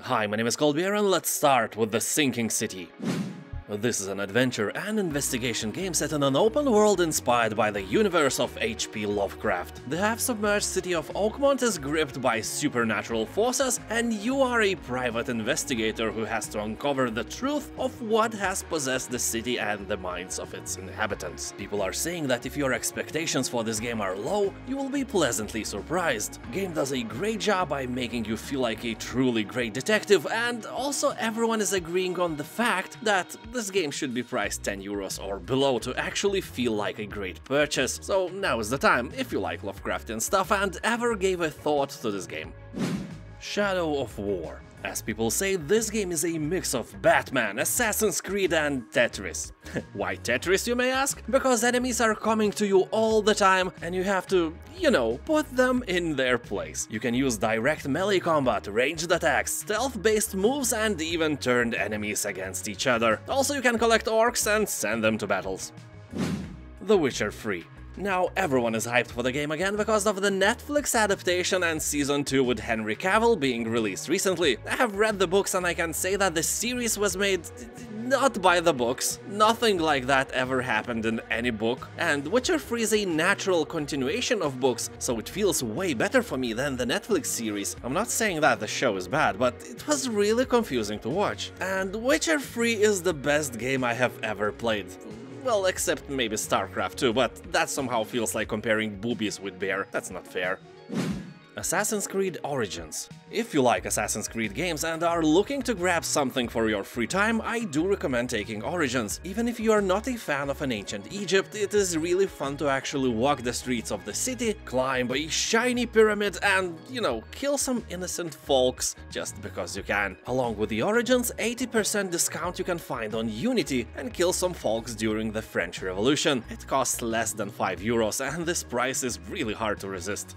Hi, my name is Colbert and let's start with The Sinking City. This is an adventure and investigation game set in an open world inspired by the universe of H.P. Lovecraft. The half-submerged city of Oakmont is gripped by supernatural forces, and you are a private investigator who has to uncover the truth of what has possessed the city and the minds of its inhabitants. People are saying that if your expectations for this game are low, you will be pleasantly surprised. The game does a great job by making you feel like a truly great detective, and also everyone is agreeing on the fact that this game should be priced €10 or below to actually feel like a great purchase, so now is the time if you like Lovecraftian stuff and ever gave a thought to this game. Shadow of War. As people say, this game is a mix of Batman, Assassin's Creed and Tetris. Why Tetris, you may ask? Because enemies are coming to you all the time and you have to, put them in their place. You can use direct melee combat, ranged attacks, stealth-based moves and even turn enemies against each other. Also, you can collect orcs and send them to battles. The Witcher 3. Now everyone is hyped for the game again because of the Netflix adaptation and Season 2 with Henry Cavill being released recently. I have read the books and I can say that the series was made not by the books. Nothing like that ever happened in any book, and Witcher 3 is a natural continuation of books, so it feels way better for me than the Netflix series. I'm not saying that the show is bad, but it was really confusing to watch. And Witcher 3 is the best game I have ever played. Well, except maybe StarCraft 2, but that somehow feels like comparing boobies with bear. That's not fair. Assassin's Creed Origins. If you like Assassin's Creed games and are looking to grab something for your free time, I do recommend taking Origins. Even if you are not a fan of an ancient Egypt, it is really fun to actually walk the streets of the city, climb a shiny pyramid and, kill some innocent folks just because you can. Along with the Origins, 80% discount you can find on Unity and kill some folks during the French Revolution. It costs less than €5 and this price is really hard to resist.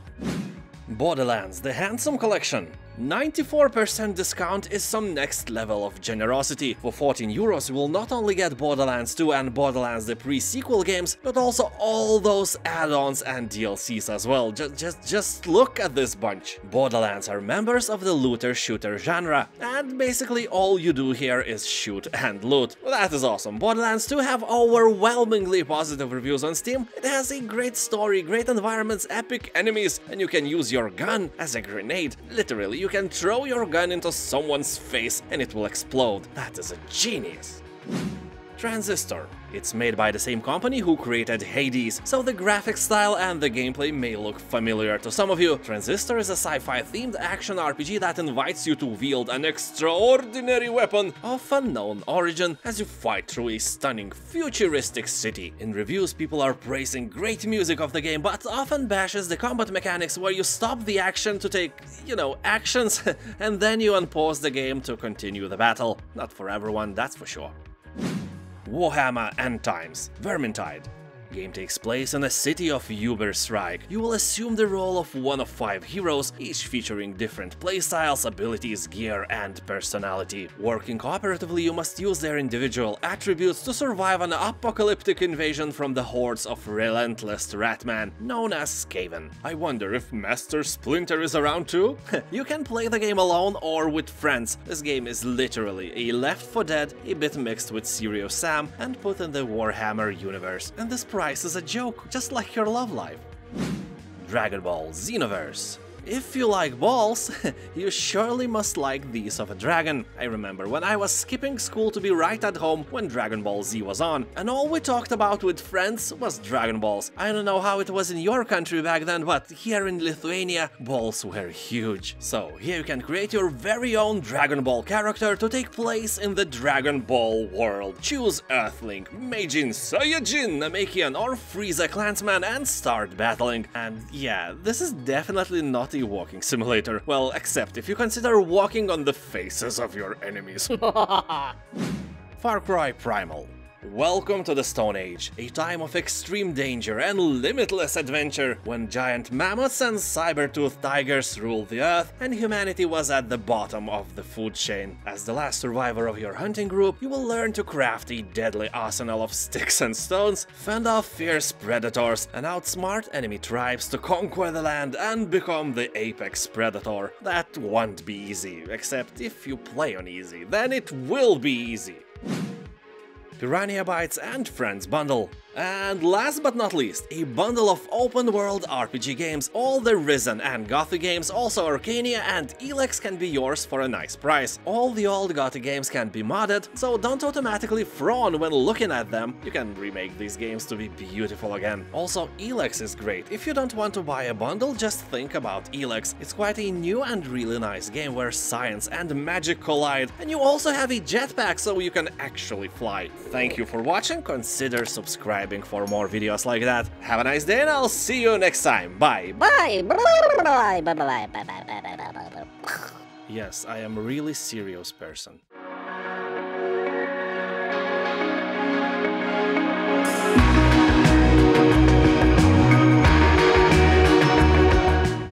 Borderlands: The Handsome Collection. 94% discount is some next level of generosity. For €14 you will not only get Borderlands 2 and Borderlands the pre-sequel games, but also all those add-ons and DLCs as well. Just look at this bunch. Borderlands are members of the looter-shooter genre, and basically all you do here is shoot and loot. That is awesome. Borderlands 2 have overwhelmingly positive reviews on Steam. It has a great story, great environments, epic enemies, and you can use your gun as a grenade. Literally, you can throw your gun into someone's face and it will explode. That is a genius. Transistor. It's made by the same company who created Hades, so the graphic style and the gameplay may look familiar to some of you. Transistor is a sci-fi themed action RPG that invites you to wield an extraordinary weapon of unknown origin as you fight through a stunning futuristic city. In reviews, people are praising great music of the game, but often bashes the combat mechanics where you stop the action to take, actions and then you unpause the game to continue the battle. Not for everyone, that's for sure. Warhammer End Times: Vermintide. Game takes place in a city of Ubersreik. You will assume the role of one of 5 heroes, each featuring different playstyles, abilities, gear, and personality. Working cooperatively, you must use their individual attributes to survive an apocalyptic invasion from the hordes of relentless Ratman, known as Skaven. I wonder if Master Splinter is around too? You can play the game alone or with friends. This game is literally a Left 4 Dead, a bit mixed with Serious Sam, and put in the Warhammer universe. And this price is a joke, just like your love life. Dragon Ball Xenoverse. If you like balls, you surely must like these of a dragon. I remember when I was skipping school to be right at home when Dragon Ball Z was on, and all we talked about with friends was Dragon Balls. I don't know how it was in your country back then, but here in Lithuania, balls were huge. So here you can create your very own Dragon Ball character to take place in the Dragon Ball world. Choose Earthling, Meijin, Saiyajin, Namekian, or Frieza Clansman and start battling. And yeah, this is definitely not a walking simulator. Well, except if you consider walking on the faces of your enemies. Far Cry Primal. Welcome to the Stone Age, a time of extreme danger and limitless adventure, when giant mammoths and saber-toothed tigers ruled the earth and humanity was at the bottom of the food chain. As the last survivor of your hunting group, you will learn to craft a deadly arsenal of sticks and stones, fend off fierce predators, and outsmart enemy tribes to conquer the land and become the apex predator. That won't be easy, except if you play on easy, then it will be easy. Piranha Bytes and Friends bundle. And last but not least, a bundle of open-world RPG games. All the Risen and Gothic games, also Arcania and Elex can be yours for a nice price. All the old Gothic games can be modded, so don't automatically frown when looking at them. You can remake these games to be beautiful again. Also, Elex is great. If you don't want to buy a bundle, just think about Elex. It's quite a new and really nice game where science and magic collide, and you also have a jetpack so you can actually fly. Thank you for watching, consider subscribing for more videos like that. Have a nice day and I'll see you next time. Bye. Bye. Yes, I am a really serious person.